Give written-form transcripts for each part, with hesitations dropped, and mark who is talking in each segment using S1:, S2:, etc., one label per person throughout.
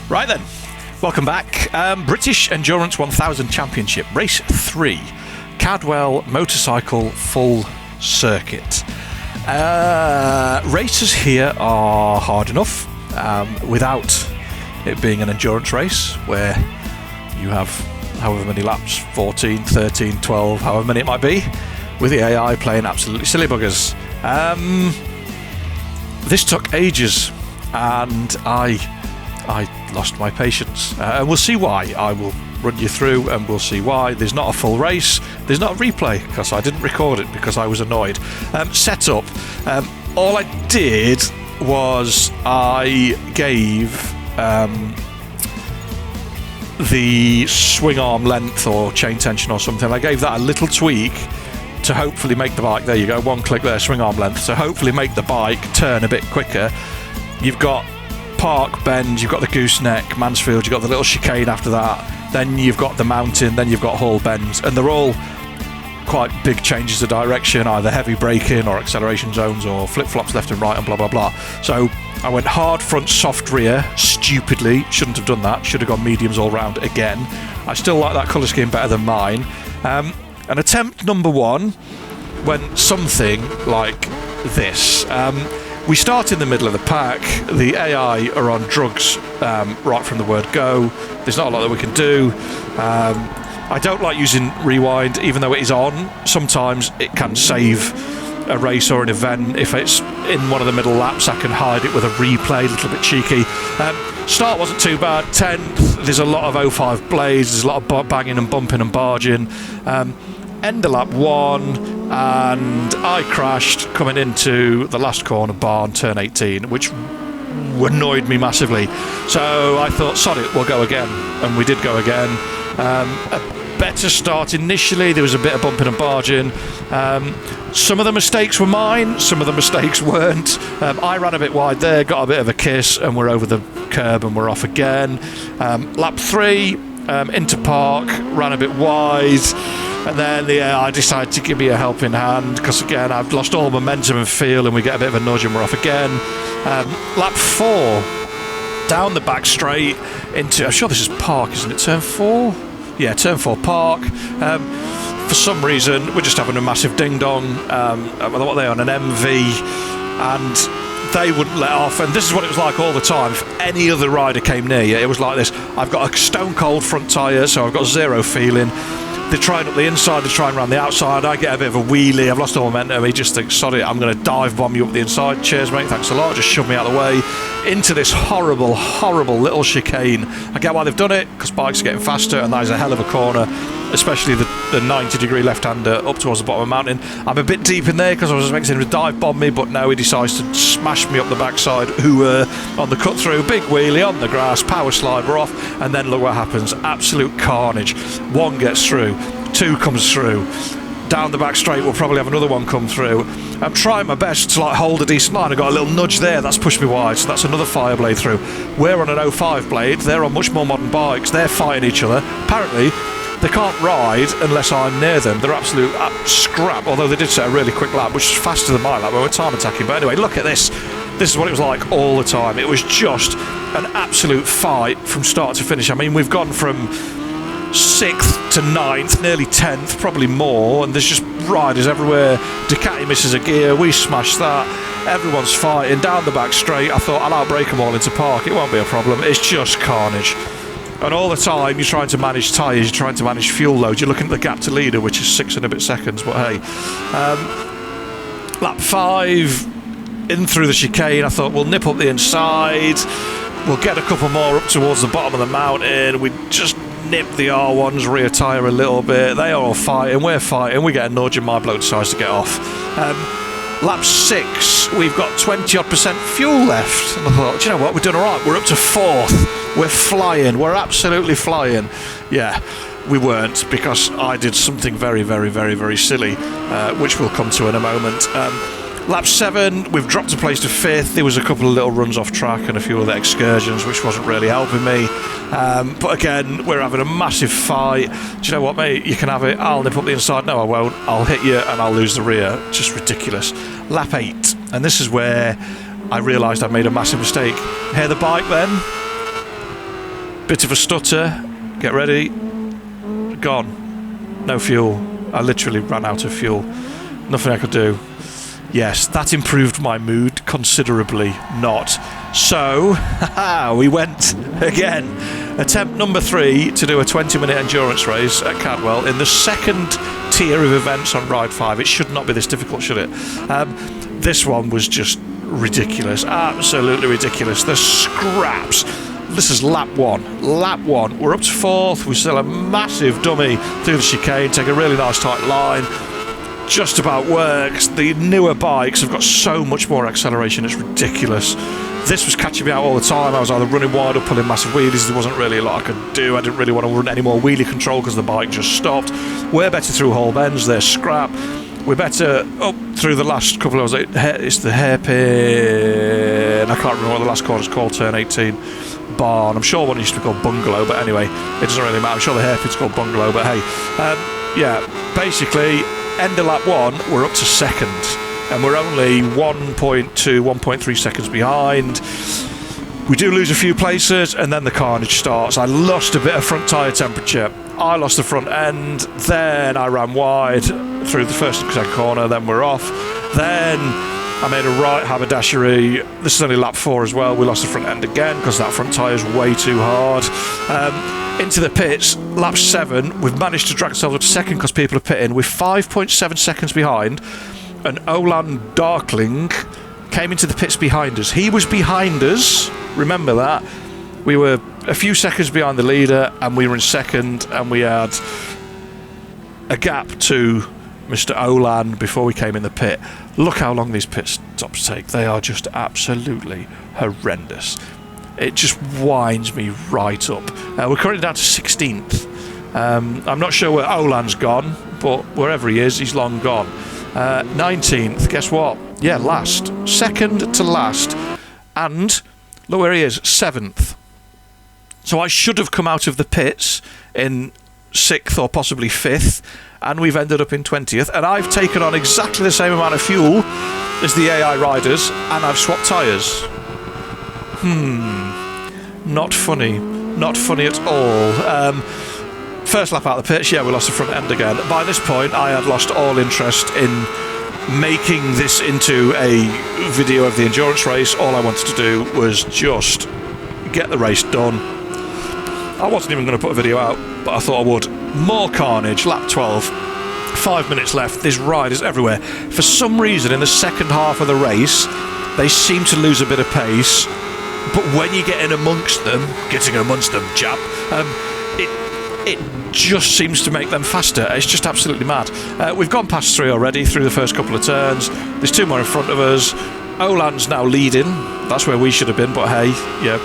S1: Right then, welcome back. British Endurance 1000 Championship, Race 3, Cadwell Motorcycle Full Circuit. Races here are hard enough without it being an endurance race where you have however many laps, 14, 13, 12, however many it might be, with the AI playing absolutely silly buggers. This took ages and I lost my patience, and we'll see why. I will run you through and we'll see why. There's not a full race, there's not a replay because I didn't record it because I was annoyed. Setup, all I did was I gave the swing arm length or chain tension or something, I gave that a little tweak to hopefully make the bike, there you go, one click there, swing arm length, so hopefully make the bike turn a bit quicker. You've got Park, Bend, you've got the Gooseneck, Mansfield, you've got the little chicane after that, then you've got the mountain, then you've got Hall Bends, and they're all quite big changes of direction, either heavy braking or acceleration zones or flip-flops left and right and blah blah blah. So I went hard front, soft rear, stupidly, shouldn't have done that, should have gone mediums all round again. I still like that colour scheme better than mine. And attempt number one went something like this. We start in the middle of the pack. The AI are on drugs right from the word go. There's not a lot that we can do. I don't like using rewind, even though it is on. Sometimes it can save a race or an event. If it's in one of the middle laps, I can hide it with a replay, a little bit cheeky. Start wasn't too bad. 10th, there's a lot of 05 blades, there's a lot of banging and bumping and barging. End of lap 1, and I crashed coming into the last corner barn, turn 18, which annoyed me massively. So I thought, sod it, we'll go again. And we did go again. A better start initially, there was a bit of bumping and barging. Some of the mistakes were mine, some of the mistakes weren't. I ran a bit wide there, got a bit of a kiss, and we're over the curb and we're off again. Lap 3, into Park, ran a bit wide. And then the AI decided to give me a helping hand because, again, I've lost all momentum and feel, and we get a bit of a nudge and we're off again. Lap 4, down the back straight into, I'm sure this is Park, isn't it? Turn 4? Yeah, turn 4 Park. For some reason, we're just having a massive ding-dong. What are they on? An MV. And they wouldn't let off, and this is what it was like all the time. If any other rider came near you, it was like this. I've got a stone-cold front tyre, so I've got zero feeling. They're trying up the inside, they're trying around the outside. I get a bit of a wheelie, I've lost all momentum. He just thinks, sorry, I'm going to dive bomb you up the inside. Cheers, mate, thanks a lot. Just shove me out of the way into this horrible, horrible little chicane. I get why they've done it, because bikes are getting faster, and that is a hell of a corner, especially the 90-degree left-hander up towards the bottom of the mountain. I'm a bit deep in there because I was expecting him to dive bomb me, but no, he decides to smash me up the backside. On the cut-through, big wheelie on the grass, power slide, we're off, and then look what happens. Absolute carnage. 1 gets through, 2 comes through. Down the back straight, we'll probably have another one come through. I'm trying my best to hold a decent line. I got a little nudge there, that's pushed me wide, so that's another fire blade through. We're on an 05 blade, they're on much more modern bikes, they're fighting each other. Apparently, they can't ride unless I'm near them. They're absolute scrap, although they did set a really quick lap, which is faster than my lap, but we're time attacking. But anyway, look at this. This is what it was like all the time. It was just an absolute fight from start to finish. I mean, we've gone from 6th to 9th, nearly 10th, probably more, and there's just riders everywhere. Ducati misses a gear, we smash that, everyone's fighting down the back straight. I thought, I'll outbrake them all into Park, it won't be a problem. It's just carnage. And all the time you're trying to manage tyres, you're trying to manage fuel load, you're looking at the gap to leader, which is 6 and a bit seconds, but hey. Lap 5, in through the chicane, I thought we'll nip up the inside, we'll get a couple more up towards the bottom of the mountain, we just nip the R1's rear tyre a little bit, they are all fighting, we're fighting, we get a nudge and my bloke decides to get off. Lap 6, we've got 20-odd% fuel left, and I thought, do you know what, we're doing alright, we're up to 4th, we're flying, we're absolutely flying. Yeah, we weren't, because I did something very, very, very, very silly, which we'll come to in a moment. Lap 7, we've dropped a place to 5th. There was a couple of little runs off track and a few other excursions, which wasn't really helping me. But again, we're having a massive fight. Do you know what, mate? You can have it. I'll nip up the inside. No, I won't. I'll hit you and I'll lose the rear. Just ridiculous. Lap 8, and this is where I realised I'd made a massive mistake. Hear the bike then? Bit of a stutter. Get ready. Gone. No fuel. I literally ran out of fuel. Nothing I could do. Yes, that improved my mood considerably. Not. So, we went again. Attempt number 3 to do a 20-minute endurance race at Cadwell in the second tier of events on Ride 5. It should not be this difficult, should it? This one was just ridiculous. Absolutely ridiculous. The scraps. This is lap 1. Lap 1. We're up to 4th. We still a massive dummy through the chicane. Take a really nice tight line. Just about works. The newer bikes have got so much more acceleration, it's ridiculous. This was catching me out all the time. I was either running wide or pulling massive wheelies. There wasn't really a lot I could do. I didn't really want to run any more wheelie control because the bike just stopped. We're better through whole bends. They're scrap. We're better up through the last couple of... It's the hairpin... I can't remember what the last corner's called, turn 18. Barn. I'm sure one used to be called Bungalow, but anyway, it doesn't really matter. I'm sure the hairpin's called Bungalow, but hey. Yeah, basically... End of lap 1, we're up to 2nd, and we're only 1.3 seconds behind. We do lose a few places, and then the carnage starts. I lost a bit of front tyre temperature. I lost the front end, then I ran wide through the first and second corner, then we're off. Then I made a right haberdashery. This is only lap 4 as well. We lost the front end again because that front tyre is way too hard. Into the pits, lap 7, we've managed to drag ourselves up to 2nd because people are pitting. We're 5.7 seconds behind, and Olan Darkling came into the pits behind us. He was behind us, remember that. We were a few seconds behind the leader, and we were in 2nd, and we had a gap to Mr. Olan before we came in the pit. Look how long these pit stops take. They are just absolutely horrendous. It just winds me right up. We're currently down to 16th. I'm not sure where Olan's gone, but wherever he is, he's long gone. 19th, guess what? Yeah, last. 2nd to last. And look where he is, 7th. So I should have come out of the pits in 6th or possibly 5th, and we've ended up in 20th. And I've taken on exactly the same amount of fuel as the AI riders, and I've swapped tyres. Not funny. Not funny at all. First lap out of the pitch, yeah, we lost the front end again. By this point, I had lost all interest in making this into a video of the endurance race. All I wanted to do was just get the race done. I wasn't even going to put a video out, but I thought I would. More carnage, lap 12. 5 minutes left, there's riders everywhere. For some reason, in the second half of the race, they seem to lose a bit of pace. But when you get in amongst them, chap, it just seems to make them faster. It's just absolutely mad. We've gone past 3 already through the first couple of turns. There's 2 more in front of us. Olan's now leading. That's where we should have been, but hey, yeah.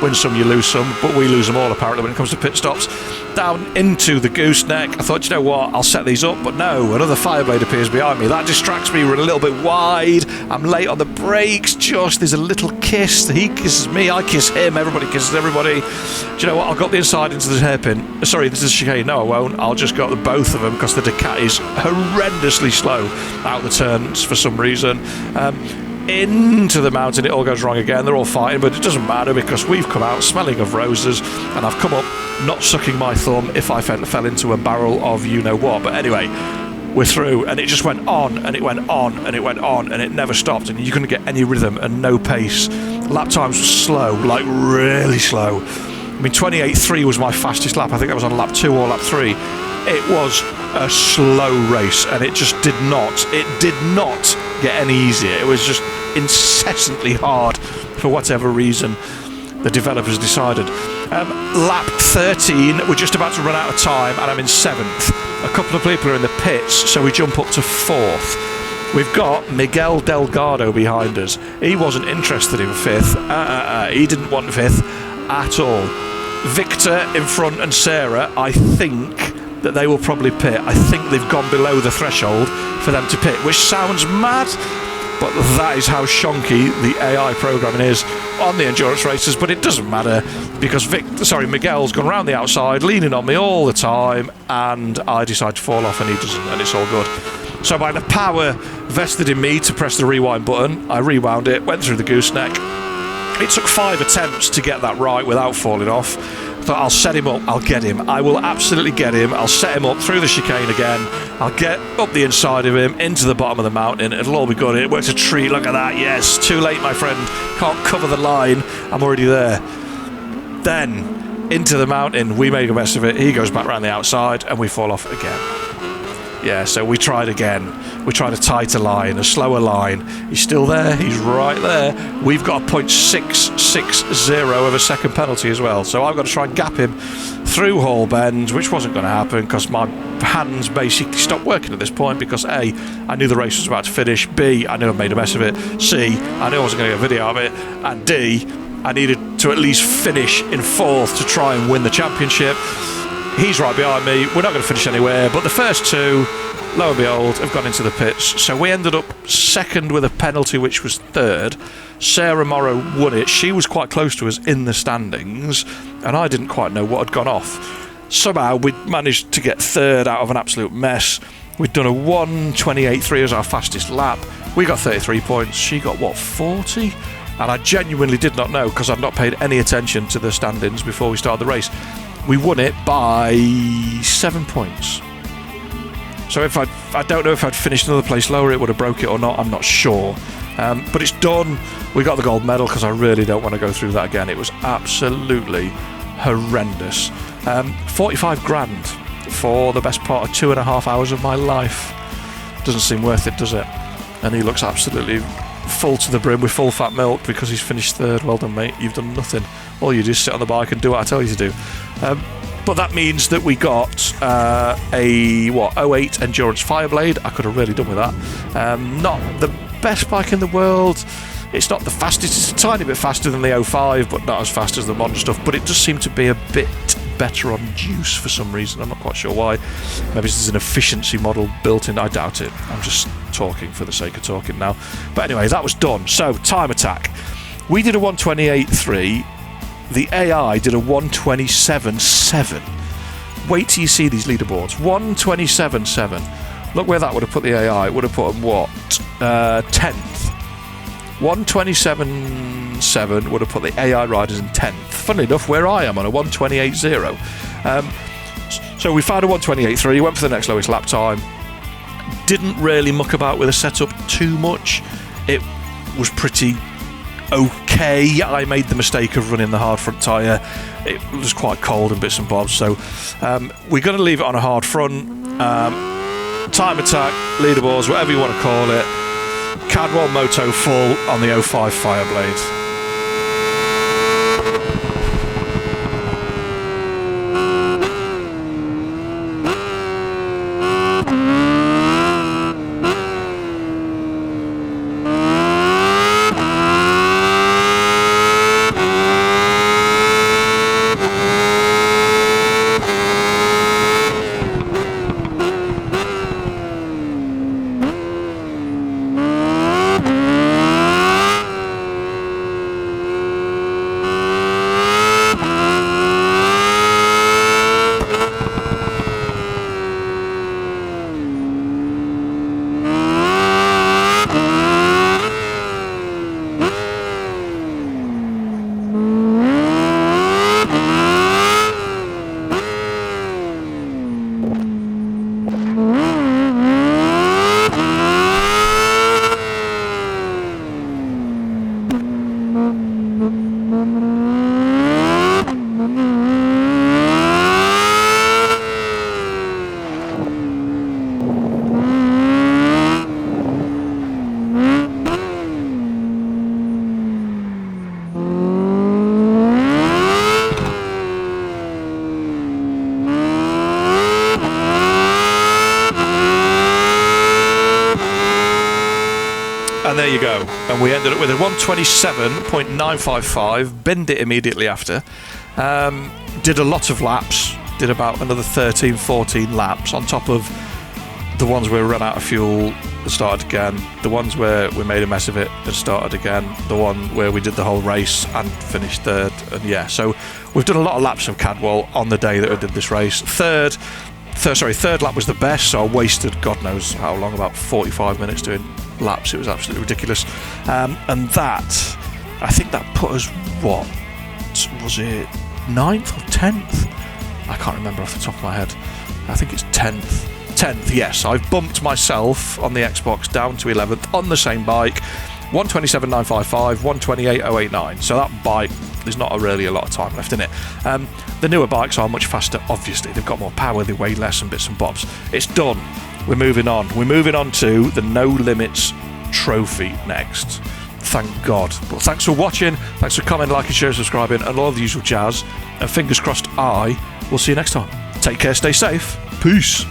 S1: Win some, you lose some, but we lose them all apparently when it comes to pit stops. Down into the gooseneck. I thought, you know what, I'll set these up, but no, another Fireblade appears behind me. That distracts me. We're a little bit wide. I'm late on the brakes. Just there's a little kiss. He kisses me, I kiss him. Everybody kisses everybody. Do you know what? I'll go up the inside into the hairpin. Sorry, this is a chicane. No, I won't. I'll just go up the both of them because the Ducati is horrendously slow out the turns for some reason. Into the mountain, it all goes wrong again. They're all fighting, but it doesn't matter because we've come out smelling of roses, and I've come up not sucking my thumb if I fell into a barrel of you-know-what. But anyway, we're through, and it just went on, and it went on, and it went on, and it never stopped, and you couldn't get any rhythm and no pace. Lap times were slow, like really slow. I mean, 28.3 was my fastest lap. I think that was on lap 2 or lap 3. It was a slow race, and it just did not get any easier. It was just incessantly hard for whatever reason the developers decided. Lap 13, we're just about to run out of time, and I'm in 7th. A couple of people are in the pits, so we jump up to 4th. We've got Miguel Delgado behind us. He wasn't interested in 5th. He didn't want 5th at all. Victor in front and Sarah, I think that they will probably pit. I think they've gone below the threshold for them to pit, which sounds mad, but that is how shonky the AI programming is on the endurance races. But it doesn't matter because Miguel's gone around the outside, leaning on me all the time, and I decide to fall off and he doesn't, and it's all good. So by the power vested in me to press the rewind button, I rewound it, went through the gooseneck, It took 5 attempts to get that right without falling off. I thought, I'll set him up, I'll get him. I will absolutely get him. I'll set him up through the chicane again. I'll get up the inside of him, into the bottom of the mountain. It'll all be good. It works a treat. Look at that. Yes, too late, my friend. Can't cover the line. I'm already there. Then, into the mountain. We make a mess of it. He goes back around the outside, and we fall off again. Yeah, so we tried again. We tried a tighter line, a slower line. He's still there. He's right there. We've got a .660 of a second penalty as well. So I've got to try and gap him through Hall Bend, which wasn't going to happen because my hands basically stopped working at this point because A, I knew the race was about to finish. B, I knew I'd made a mess of it. C, I knew I wasn't going to get a video of it. And D, I needed to at least finish in 4th to try and win the championship. He's right behind me. We're not going to finish anywhere. But the first 2, lo and behold, have gone into the pits. So we ended up 2nd with a penalty, which was 3rd. Sarah Morrow won it. She was quite close to us in the standings, and I didn't quite know what had gone off. Somehow we managed to get 3rd out of an absolute mess. We'd done a 1:28.3 as our fastest lap. We got 33 points. She got, 40? And I genuinely did not know because I'd not paid any attention to the standings before we started the race. We won it by 7 points. So if I don't know if I'd finished another place lower, it would have broke it or not. I'm not sure. But it's done. We got the gold medal because I really don't want to go through that again. It was absolutely horrendous. 45 grand for the best part of 2.5 hours of my life. Doesn't seem worth it, does it? And he looks absolutely full to the brim with full fat milk because he's finished 3rd. Well done, mate. You've done nothing. All you do is sit on the bike and do what I tell you to do. But that means that we got a 08 Endurance Fireblade. I could have really done with that. Not the best bike in the world. It's not the fastest. It's a tiny bit faster than the 05, but not as fast as the modern stuff. But it does seem to be a bit better on juice for some reason. I'm not quite sure why. Maybe there's an efficiency model built in. I doubt it. I'm just talking for the sake of talking now. But anyway, that was done. So, time attack. We did a 1:28.3. The AI did a 1:27.7. Wait till you see these leaderboards. 1:27.7. Look where that would have put the AI. It would have put them, 10th. 1:27.7 would have put the AI riders in 10th. Funnily enough, where I am on a 1:28.0. So we found a 1:28.3, went for the next lowest lap time. Didn't really muck about with the setup too much. It was pretty okay. I made the mistake of running the hard front tyre. It was quite cold and bits and bobs, so we're going to leave it on a hard front. Time attack, leaderboards, whatever you want to call it. Cadwell Moto full on the 05 Fireblade. And there you go. And we ended up with a 1:27.955, binned it immediately after. Did a lot of laps, did about another 13, 14 laps on top of the ones where we ran out of fuel and started again, the ones where we made a mess of it and started again, the one where we did the whole race and finished 3rd. And yeah, so we've done a lot of laps of Cadwell on the day that we did this race. Third lap was the best, so I wasted God knows how long, about 45 minutes doing laps. It was absolutely ridiculous. And that I think that put us, what, was it 9th or 10th? I can't remember off the top of my head. I think it's 10th. 10th, yes. I've bumped myself on the Xbox down to 11th on the same bike. 127.955, 128.089. So that bike, there's not really a lot of time left in it. The newer bikes are much faster, obviously. They've got more power, they weigh less and bits and bobs. It's done. We're moving on. We're moving on to the No Limits Trophy next. Thank God. But thanks for watching. Thanks for commenting, liking, sharing, subscribing, and all the usual jazz. And fingers crossed, I will see you next time. Take care, stay safe. Peace.